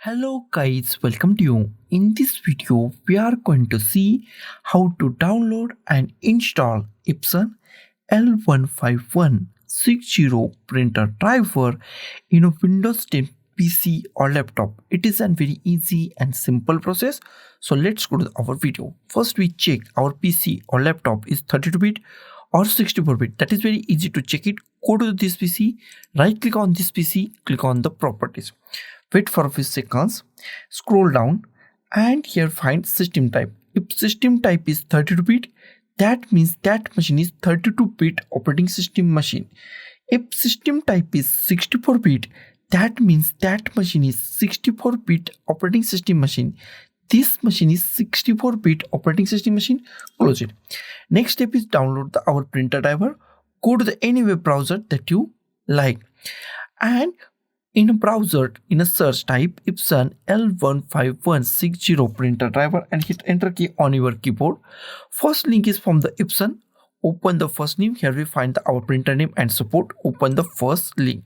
Hello guys, welcome to you. In this video, we are going to see how to download and install Epson L15160 printer driver in a Windows 10 PC or laptop. It is a very easy and simple process. So let's go to our video. First we check our PC or laptop is 32-bit or 64-bit. That is very easy to check it. Go to this PC, right click on this PC, click on the properties. Wait for a few seconds, scroll down and here find system type. If system type is 32-bit, that means that machine is 32-bit operating system machine. If system type is 64-bit, that means that machine is 64-bit operating system machine. This machine is 64-bit operating system machine. Close it. Next step is download our printer driver. Go to any web browser that you like and in a browser, in a search type Epson L15160 printer driver and hit enter key on your keyboard. First link is from the Epson. Open the first name. Here we find our printer name and support. Open the first link.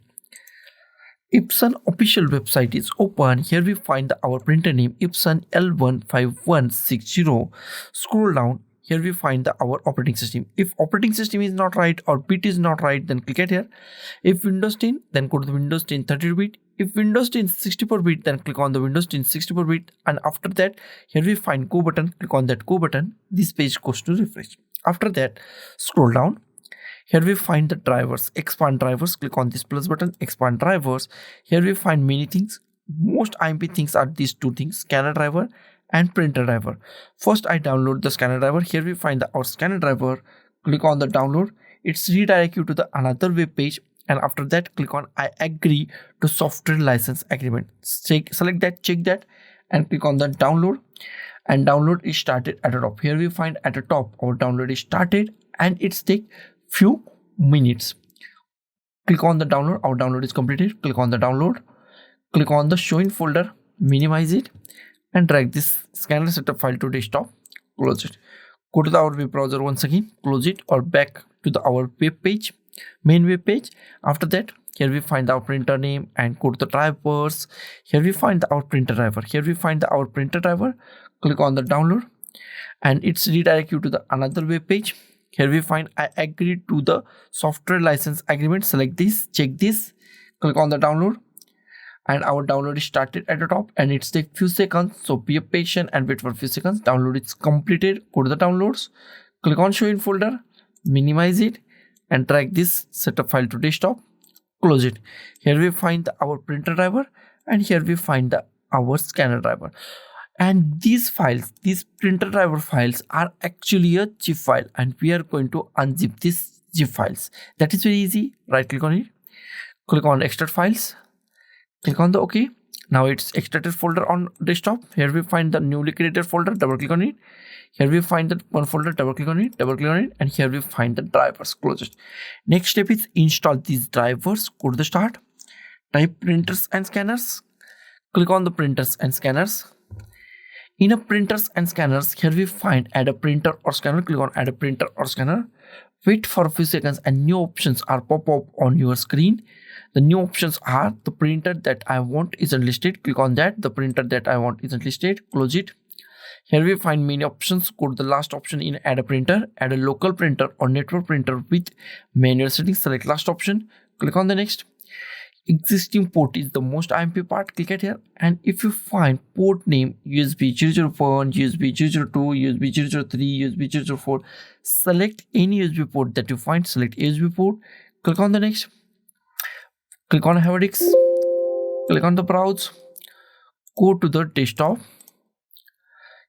Epson official website is open. Here we find our printer name Epson L15160. Scroll down. Here we find our operating system. If operating system is not right or bit is not right, then click it here. If Windows 10, then go to the Windows 10 32-bit. If Windows 10 64-bit, then click on the Windows 10 64-bit. And after that, here we find go button. Click on that go button. This page goes to refresh. After that, scroll down. Here we find the drivers, expand drivers. Click on this plus button, expand drivers. Here we find many things. Most IMP things are these two things, scanner driver and printer driver. First I download the scanner driver. Here we find our scanner driver. Click on the download. It's redirect you to the another web page, and after that click on I agree to software license agreement. Select that, check that and click on the download, and download is started at the top. Here we find at the top our download is started and it's take few minutes. Click on the download. Our download is completed. Click on the download. Click on the show in folder, minimize it and drag this scanner setup file to desktop. Close it. Go to our web browser once again, close it, or back to our web page, main web page. After that, here we find our printer name and go to the drivers. Here we find our printer driver. Here we find our printer driver. Click on the download and it's redirect you to the another web page. Here we find I agree to the software license agreement. Select this, check this, click on the download, and our download is started at the top and it's take few seconds, so be patient and wait for a few seconds. Download is completed. Go to the downloads, click on show in folder, minimize it and drag this setup file to desktop. Close it. Here we find our printer driver and here we find our scanner driver. And these files, these printer driver files are actually a zip file, and we are going to unzip these zip files. That is very easy. Right click on it, click on extract files, click on the OK. Now it's extracted folder on desktop. Here we find the newly created folder, double click on it. Here we find that one folder, double click on it, and here we find the drivers. Close it. Next step is install these drivers. Go to the start, type printers and scanners, click on the printers and scanners. In a printers and scanners, here we find add a printer or scanner. Click on add a printer or scanner. Wait for a few seconds and new options are pop up on your screen. The new options are the printer that I want isn't listed. Click on that. The printer that I want isn't listed. Close it. Here we find many options. Go to the last option in add a printer. Add a local printer or network printer with manual settings. Select last option. Click on the next. Existing port is the most IMP part. Click it here, and if you find port name USB 001, USB 002, USB 003, USB 004, select any USB port that you find. Select USB port. Click on the next. Click on Havadix. Click on the browse. Go to the desktop.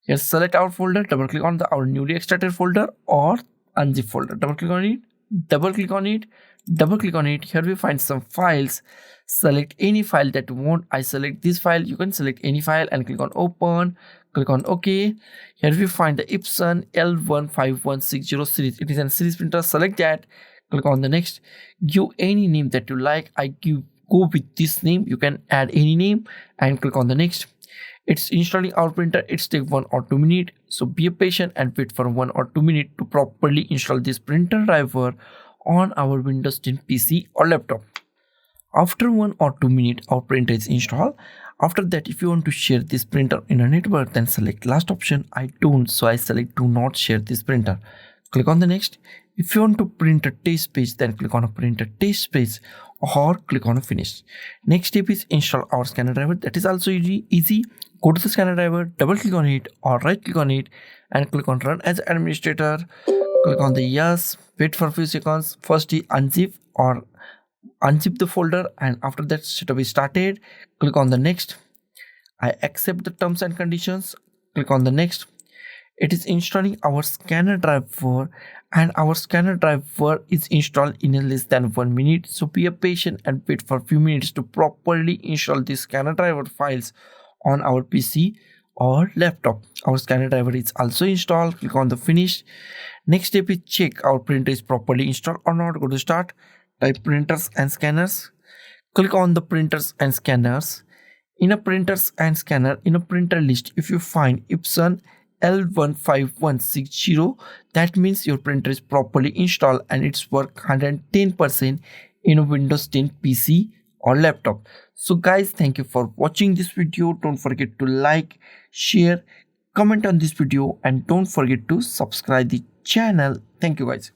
Here select our folder. Double click on our newly extracted folder or unzip folder. Double click on it. Double click on it. Double click on it. Here we find some files. Select any file that you want. I select this file. You can select any file and click on open. Click on OK. Here we find the Epson L15160 series. It is a series printer. Select that. Click on the next. Give any name that you like. Go with this name. You can add any name and click on the next. It's installing our printer. It's take 1 or 2 minutes. So be patient and wait for 1 or 2 minutes to properly install this printer driver on our Windows 10 PC or laptop. After 1 or 2 minutes our printer is installed, After that, if you want to share this printer in a network, then select last option. I don't, so I select do not share this printer. Click on the next. If you want to print a test page, then click on a print a test page or click on a finish. Next step is install our scanner driver. That is also easy. Go to the scanner driver, double click on it or right click on it and click on run as administrator. Click on the yes, wait for a few seconds. First unzip or unzip the folder, and after that setup is started. Click on the next. I accept the terms and conditions. Click on the next. It is installing our scanner driver, and our scanner driver is installed in less than 1 minute. So be patient and wait for a few minutes to properly install the scanner driver files on our PC or laptop. Our scanner driver is also installed. Click on the finish. Next step is check our printer is properly installed or not. Go to start, type printers and scanners. Click on the printers and scanners. In a printers and scanner, in a printer list, if you find Epson L15160, that means your printer is properly installed and it's work 110% in a Windows 10 PC or laptop. So guys, thank you for watching this video. Don't forget to like, share, comment on this video, and don't forget to subscribe the channel. Thank you guys.